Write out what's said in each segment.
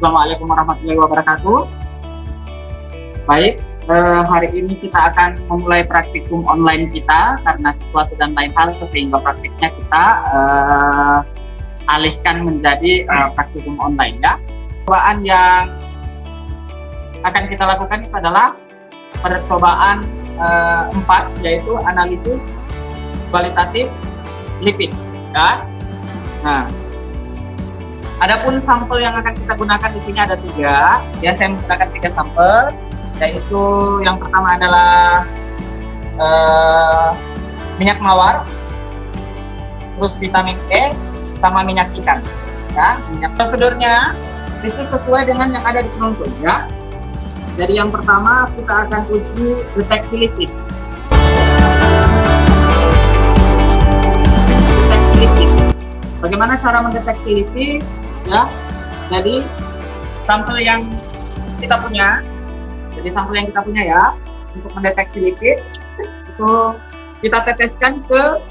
Assalamualaikum warahmatullahi wabarakatuh. Baik, hari ini kita akan memulai praktikum online kita karena sesuatu dan lain hal, sehingga praktiknya kita alihkan menjadi praktikum online ya. Percobaan yang akan kita lakukan itu adalah percobaan 4, yaitu analisis kualitatif lipid ya. Nah, adapun sampel yang akan kita gunakan di sini ada 3. Ya, saya menggunakan 3 sampel, yaitu yang pertama adalah minyak mawar, terus vitamin E, sama minyak ikan. Ya, minyak. Prosedurnya itu sesuai dengan yang ada di penuntut ya. Jadi yang pertama kita akan uji deteksi lipid. Bagaimana cara mendeteksi lipid? Ya, jadi sampel yang kita punya, ya, untuk mendeteksi lipid itu kita teteskan ke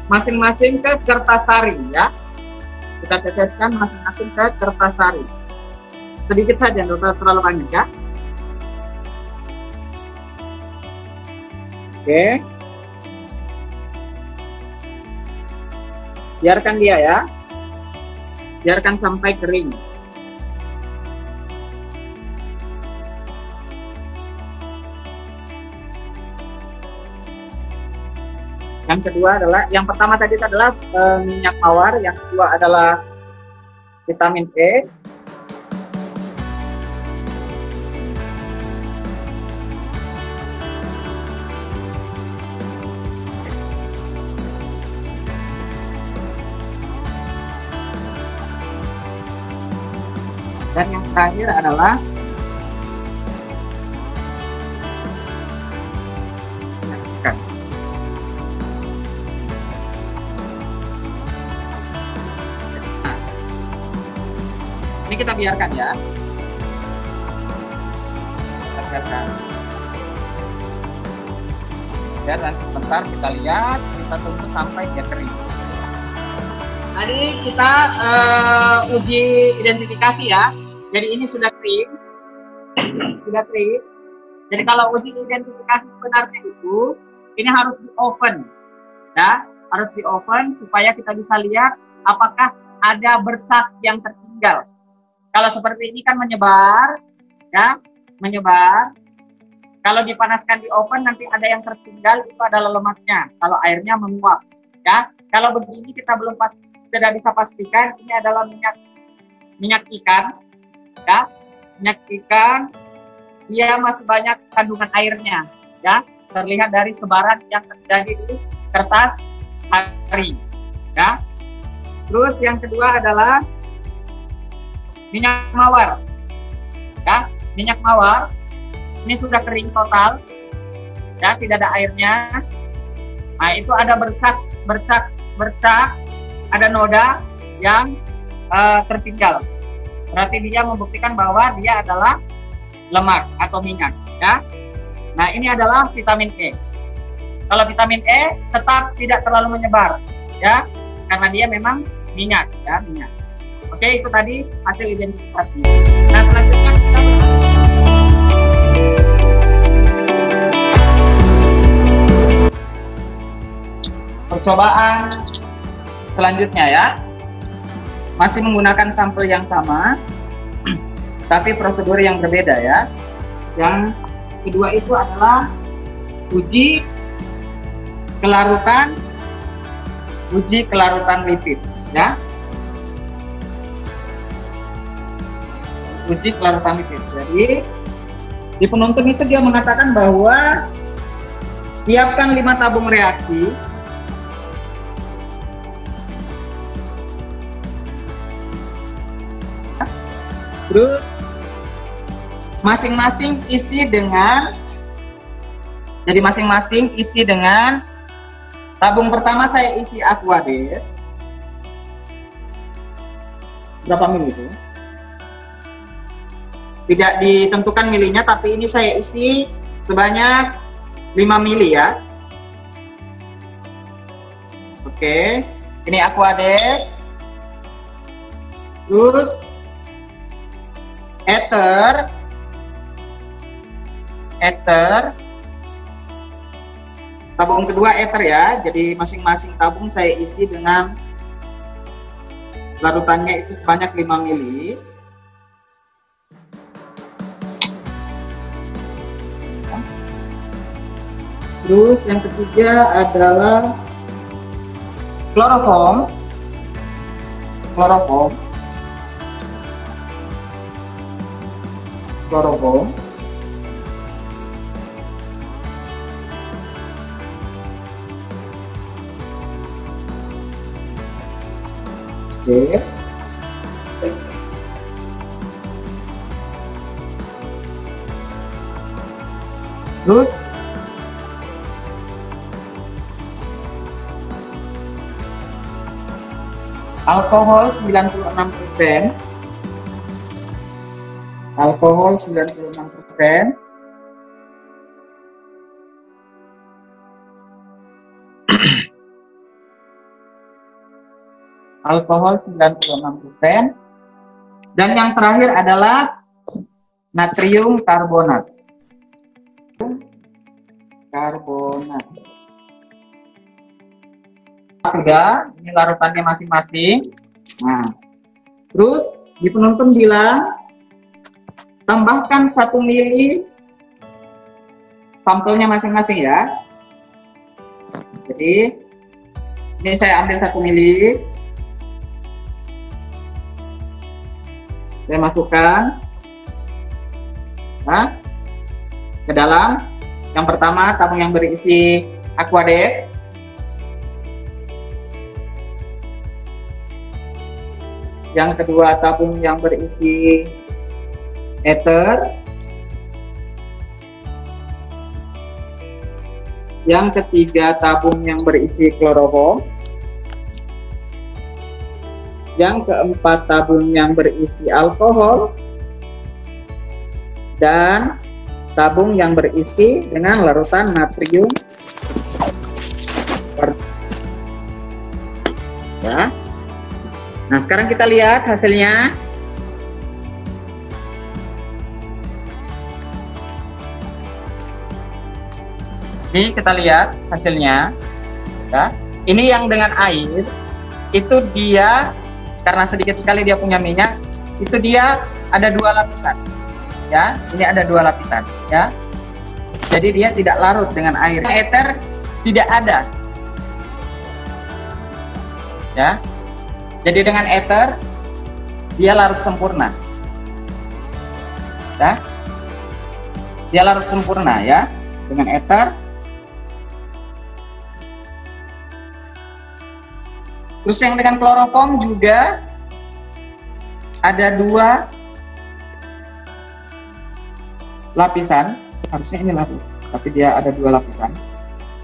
masing-masing ke kertas sari ya. Kita teteskan masing-masing ke kertas sari. Sedikit saja, tidak terlalu banyak ya. Oke. Biarkan dia ya. Biarkan sampai kering. Yang kedua adalah, yang pertama tadi adalah minyak mawar, yang kedua adalah vitamin E. Dan yang terakhir adalah ikan. Nah, ini kita biarkan ya. Kita biarkan. Dan nanti sebentar kita lihat, kita tunggu sampai dia kering. Tadi kita uji identifikasi ya. Jadi ini sudah kering. Jadi kalau uji identifikasi sebenarnya itu, ini harus di oven ya, harus di oven supaya kita bisa lihat apakah ada bercak yang tertinggal. Kalau seperti ini kan menyebar ya, menyebar. Kalau dipanaskan di oven nanti ada yang tertinggal, itu adalah lemaknya. Kalau airnya menguap ya. Kalau begini kita tidak bisa pastikan ini adalah minyak ikan ya. Minyak ikan dia masih banyak kandungan airnya ya, terlihat dari sebaran yang terjadi di kertas sari ya. Terus yang kedua adalah minyak mawar ya. Minyak mawar ini sudah kering total ya, tidak ada airnya. Nah, itu ada bercak, ada noda yang tertinggal. Berarti dia membuktikan bahwa dia adalah lemak atau minyak ya. Nah, ini adalah vitamin E. Kalau vitamin E tetap tidak terlalu menyebar ya, karena dia memang minyak ya, minyak. Oke, itu tadi hasil identifikasi. Nah, selanjutnya kita percobaan selanjutnya ya. Masih menggunakan sampel yang sama, tapi prosedur yang berbeda ya. Yang kedua itu adalah uji kelarutan lipid ya. Uji kelarutan lipid. Jadi di penuntut itu dia mengatakan bahwa siapkan 5 tabung reaksi terus masing-masing isi dengan, jadi masing-masing isi dengan, tabung pertama saya isi Aquades berapa mili itu? Tidak ditentukan milinya, tapi ini saya isi sebanyak 5 mili ya. Oke, ini Aquades. Terus ether, tabung kedua ether ya. Jadi masing-masing tabung saya isi dengan larutannya itu sebanyak 5 mili. Terus yang ketiga adalah kloroform. Oke. Terus alkohol 96%. Alkohol 96%. Alkohol 96%. Dan yang terakhir adalah natrium karbonat. Sudah, ini larutannya masing-masing. Nah, terus di penuntun bilang tambahkan 1 mili sampelnya masing-masing ya. Jadi ini saya ambil 1 mili, saya masukkan ke dalam. Yang pertama tabung yang berisi Aquades. Yang kedua tabung yang berisi ether. Yang ketiga tabung yang berisi kloroform. Yang keempat tabung yang berisi alkohol. Dan tabung yang berisi dengan larutan natrium. Ya. Nah, sekarang kita lihat hasilnya. Ini kita lihat hasilnya. Ya. Ini yang dengan air, itu dia karena sedikit sekali dia punya minyak, itu dia ada 2 lapisan. Ya, ini ada 2 lapisan. Ya, jadi dia tidak larut dengan air. Ether tidak ada. Ya. Jadi dengan ether dia larut sempurna. Ya. Dia larut sempurna ya dengan ether. Terus yang dengan kloroform juga ada 2 lapisan. Harusnya ini larut, tapi dia ada 2 lapisan.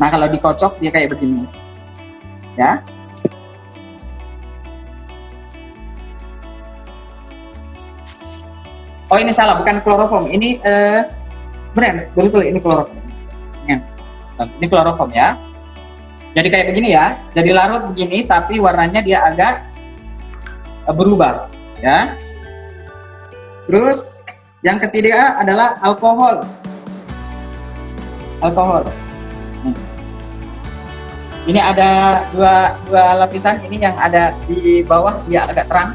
Nah, kalau dikocok dia kayak begini. Ya. Oh, ini salah, bukan kloroform. Ini betul ini kloroform. Ini kloroform ya. Jadi kayak begini ya. Jadi larut begini, tapi warnanya dia agak berubah, ya. Terus yang ketiga adalah alkohol. Ini ada dua lapisan. Ini yang ada di bawah dia agak terang.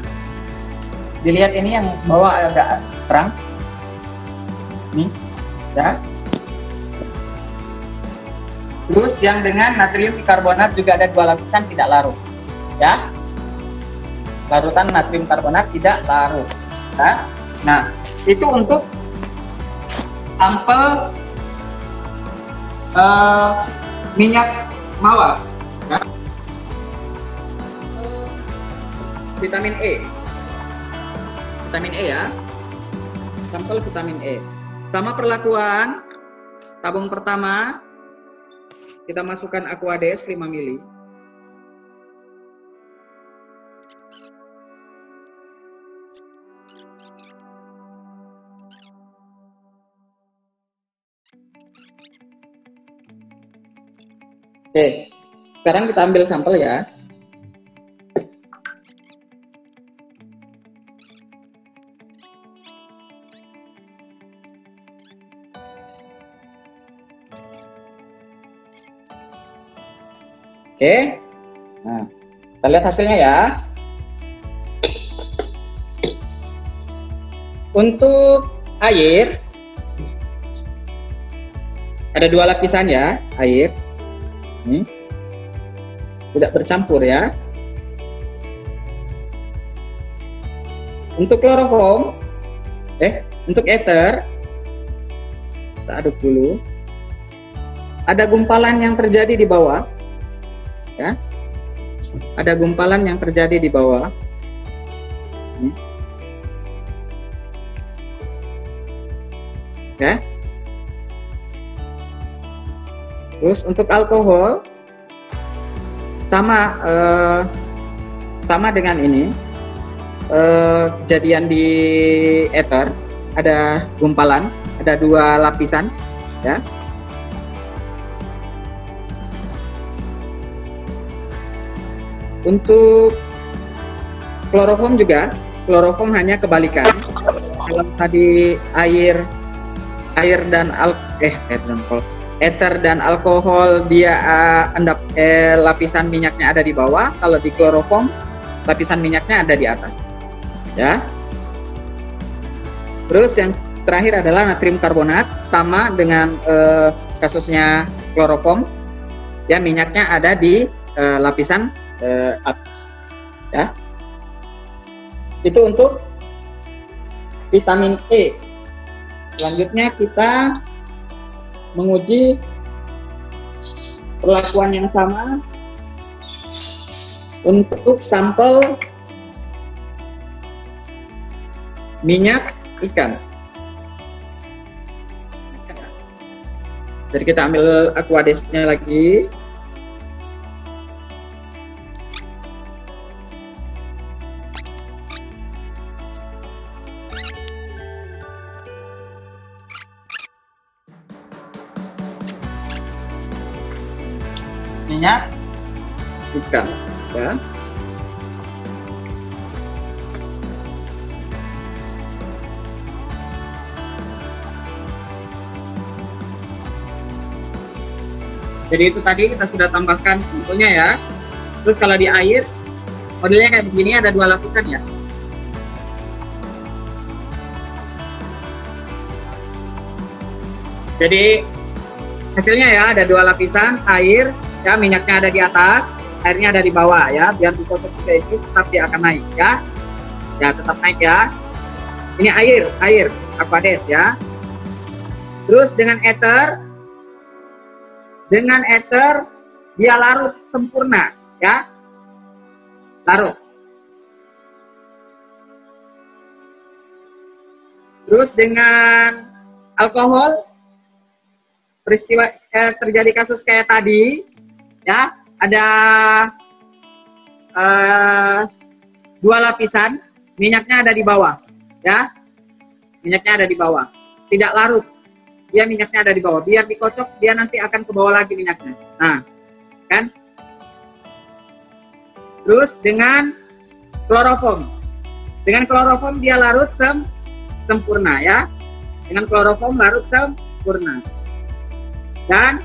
Dilihat ini yang bawah agak terang. Nih, ya. Terus yang dengan natrium bikarbonat juga ada 2 lapisan tidak larut. Ya. Larutan natrium karbonat tidak larut. Ya. Nah, itu untuk sampel minyak mawar. Ya. Vitamin E. Vitamin E ya. Sampel vitamin E. Sama perlakuan. Tabung pertama kita masukkan Aquades 5 mili. Oke, sekarang kita ambil sampel ya. Oke. Nah, kita lihat hasilnya ya. Untuk air ada 2 lapisan ya, air. Ini tidak bercampur ya. Untuk kloroform, untuk ether, kita aduk dulu. Ada gumpalan yang terjadi di bawah, ya. Ada gumpalan yang terjadi di bawah. Ini. Ya. Terus untuk alkohol sama dengan ini, kejadian di ether, ada gumpalan, ada 2 lapisan, ya. Untuk kloroform juga, kloroform hanya kebalikan. Kalau tadi ether dan alkohol dia lapisan minyaknya ada di bawah, kalau di kloroform lapisan minyaknya ada di atas, ya. Terus yang terakhir adalah natrium karbonat, sama dengan kasusnya kloroform, ya, minyaknya ada di lapisan atas, ya. Itu untuk vitamin E. Selanjutnya kita menguji perlakuan yang sama untuk sampel minyak ikan. Jadi kita ambil aquadesnya lagi. Minyak ikan, ya. Jadi itu tadi kita sudah tambahkan sampelnya ya. Terus kalau di air modelnya kayak begini, ada 2 lapisan ya. Jadi hasilnya ya ada 2 lapisan air, ya, minyaknya ada di atas, airnya ada di bawah ya. Biar dikocok juga ini tetap dia akan naik ya. Ya, tetap naik ya. Ini air aquades ya. Terus dengan ether dia larut sempurna ya. Larut. Terus dengan alkohol peristiwa terjadi kasus kayak tadi ya, ada 2 lapisan, minyaknya ada di bawah ya, minyaknya ada di bawah, tidak larut, dia minyaknya ada di bawah, biar dikocok dia nanti akan ke bawah lagi minyaknya. Nah kan. Terus dengan kloroform dia larut sempurna ya, dengan kloroform larut sempurna. Dan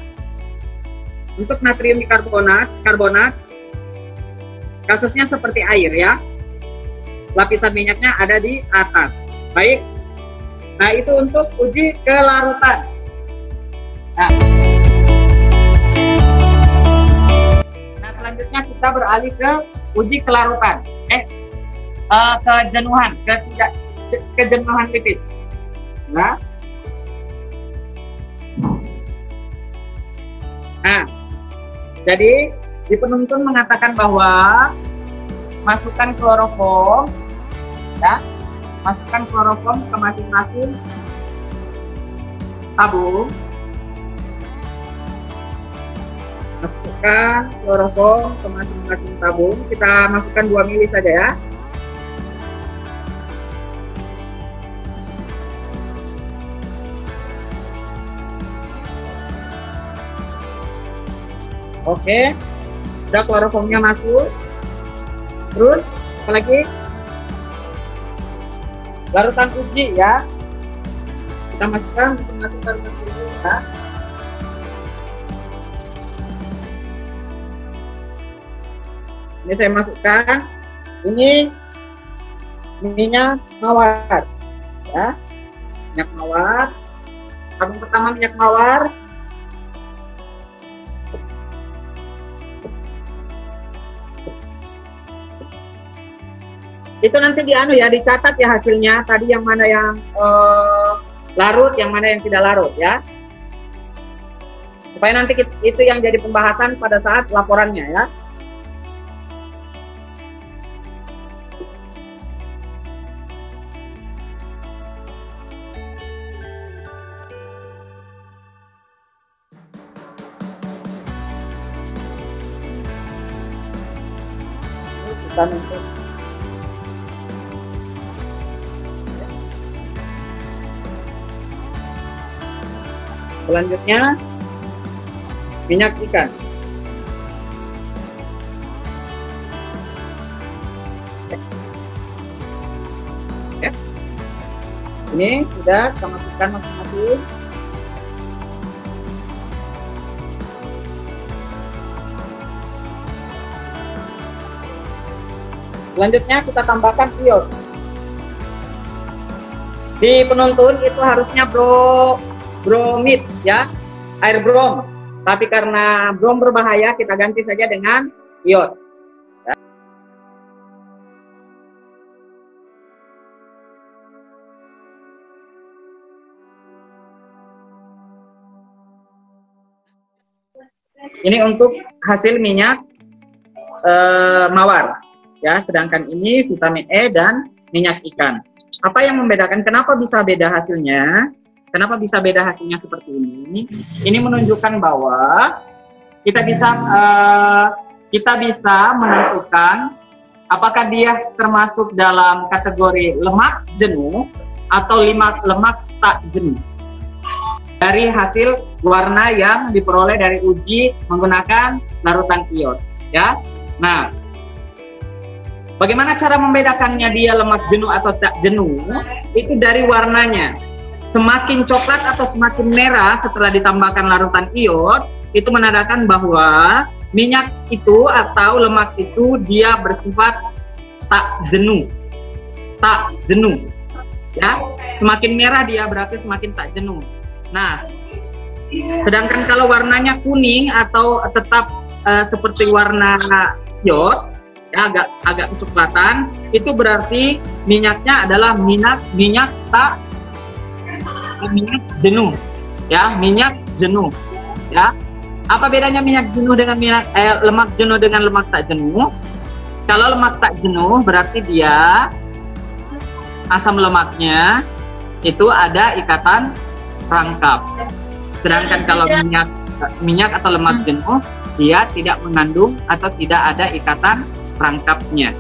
untuk natrium karbonat kasusnya seperti air ya, lapisan minyaknya ada di atas. Baik, nah itu untuk uji kelarutan. Nah selanjutnya kita beralih ke uji kelarutan, kejenuhan lipid. Nah, jadi di penuntun mengatakan bahwa masukkan kloroform, ya, masukkan kloroform ke masing-masing tabung. Masukkan kloroform ke masing-masing tabung. Kita masukkan 2 mili saja ya. Oke, udah kloroformnya masuk. Terus apa lagi? Larutan uji ya. Kita masukkan larutan uji ya. Ini saya masukkan. Ini minyak mawar, ya. Minyak mawar. Tabung pertama minyak mawar. Itu nanti dicatat ya hasilnya. Tadi yang mana yang larut, yang mana yang tidak larut, ya. Supaya nanti itu yang jadi pembahasan pada saat laporannya, ya. Selanjutnya minyak ikan. Ya. Ini sudah kita masukkan masing-masing. Selanjutnya kita tambahkan iod. Di penuntun itu harusnya bromid, ya, air brom. Tapi karena brom berbahaya, kita ganti saja dengan iod. Ya. Ini untuk hasil minyak mawar. Ya, sedangkan ini vitamin E dan minyak ikan. Apa yang membedakan? Kenapa bisa beda hasilnya? Kenapa bisa beda hasilnya seperti ini? Ini menunjukkan bahwa kita bisa menentukan apakah dia termasuk dalam kategori lemak jenuh atau lemak tak jenuh dari hasil warna yang diperoleh dari uji menggunakan larutan iod. Ya, nah. Bagaimana cara membedakannya dia lemak jenuh atau tak jenuh? Itu dari warnanya. Semakin coklat atau semakin merah setelah ditambahkan larutan iod, itu menandakan bahwa minyak itu atau lemak itu dia bersifat tak jenuh. Tak jenuh. Ya, semakin merah dia berarti semakin tak jenuh. Nah, sedangkan kalau warnanya kuning atau tetap seperti warna iod, agak kecoklatan, itu berarti minyaknya adalah minyak jenuh, ya, minyak jenuh, ya. Apa bedanya minyak jenuh dengan lemak jenuh dengan lemak tak jenuh? Kalau lemak tak jenuh berarti dia asam lemaknya itu ada ikatan rangkap, sedangkan kalau minyak atau lemak jenuh dia tidak mengandung atau tidak ada ikatan rangkapnya,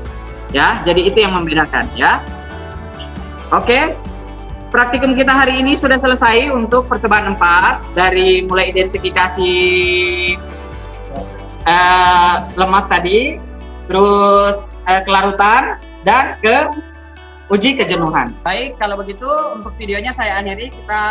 ya. Jadi itu yang membedakan, ya. Oke, praktikum kita hari ini sudah selesai untuk percobaan 4, dari mulai identifikasi lemak tadi, terus kelarutan, dan ke uji kejenuhan. Baik, kalau begitu untuk videonya saya akhiri, kita